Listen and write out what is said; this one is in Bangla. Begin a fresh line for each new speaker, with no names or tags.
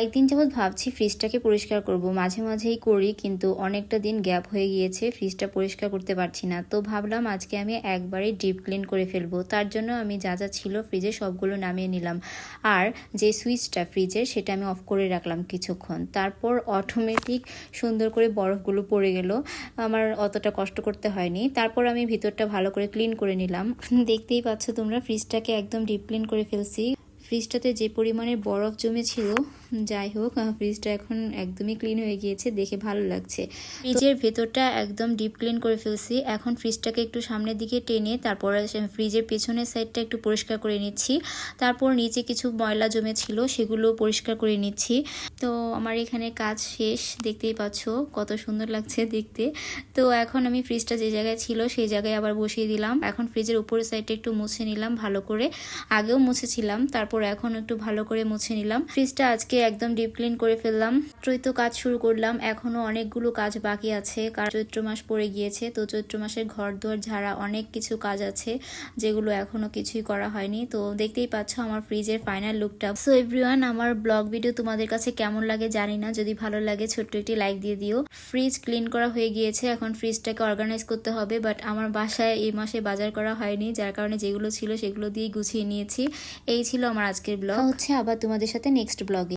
একদিন যাবৎ ভাবছি ফ্রিজটাকে পরিষ্কার করব, মাঝে মাঝেই করি কিন্তু অনেকটা দিন গ্যাপ হয়ে গিয়েছে, ফ্রিজটা পরিষ্কার করতে পারছি না। তো ভাবলাম আজকে আমি একবারে ডিপ ক্লিন করে ফেলবো। তার জন্য আমি যা যা ছিল ফ্রিজে সবগুলো নামিয়ে নিলাম, আর যে সুইচটা ফ্রিজের সেটা আমি অফ করে রাখলাম কিছুক্ষণ। তারপর অটোমেটিক সুন্দর করে বরফগুলো পড়ে গেল, আমার অতটা কষ্ট করতে হয়নি। তারপর আমি ভিতরটা ভালো করে ক্লিন করে নিলাম। দেখতেই পাচ্ছ তোমরা, ফ্রিজটাকে একদম ডিপ ক্লিন করে ফেলছি। ফ্রিজটাতে যে পরিমাণে বরফ জমেছিল, যাই হোক ফ্রিজটা এখন একদমই ক্লিন হয়ে গিয়েছে, দেখে ভালো লাগছে। ফ্রিজের ভেতরটা একদম ডিপ ক্লিন করে ফেলছি। এখন ফ্রিজটাকে একটু সামনের দিকে টেনে তারপর ফ্রিজের পেছনের সাইডটা একটু পরিষ্কার করে নিচ্ছি। তারপর নিচে কিছু ময়লা জমেছিল সেগুলো পরিষ্কার করে নিচ্ছি। তো আমার এখানে কাজ শেষ, দেখতেই পাচ্ছ কত সুন্দর লাগছে দেখতে। তো এখন আমি ফ্রিজটা যে জায়গায় ছিল সেই জায়গায় আবার বসিয়ে দিলাম। এখন ফ্রিজের উপরের সাইডটা একটু মুছে নিলাম ভালো করে, আগেও মুছেছিলাম, তারপর এখন একটু ভালো করে মুছে নিলাম। ফ্রিজটা আজকে একদম ডিপ ক্লিন করে ফেললাম। চৈত্র কাজ শুরু করলাম, এখনো অনেকগুলো কাজ বাকি আছে, কারণ চৈত্র মাস পড়ে গিয়েছে। তো চৈত্র মাসের ঘর দুয়ার ঝাড়া অনেক কিছু কাজ আছে যেগুলো এখনো কিছুই করা হয়নি। তো দেখতেই পাচ্ছ আমার ফ্রিজের ফাইনাল লুকটা। সো এভরিওয়ান, আমার ব্লগ ভিডিও তোমাদের কাছে কেমন লাগে জানি না, যদি ভালো লাগে ছোট্ট একটি লাইক দিয়ে দিও। ফ্রিজ ক্লিন করা হয়ে গিয়েছে, এখন ফ্রিজটাকে অর্গানাইজ করতে হবে। বাট আমার বাসায় এই মাসে বাজার করা হয়নি, যার কারণে যেগুলো ছিল সেগুলো দিয়ে গুছিয়ে নিয়েছি। এই ছিল আমার আজকের ব্লগ, হচ্ছে আবার তোমাদের সাথে নেক্সট ব্লগে।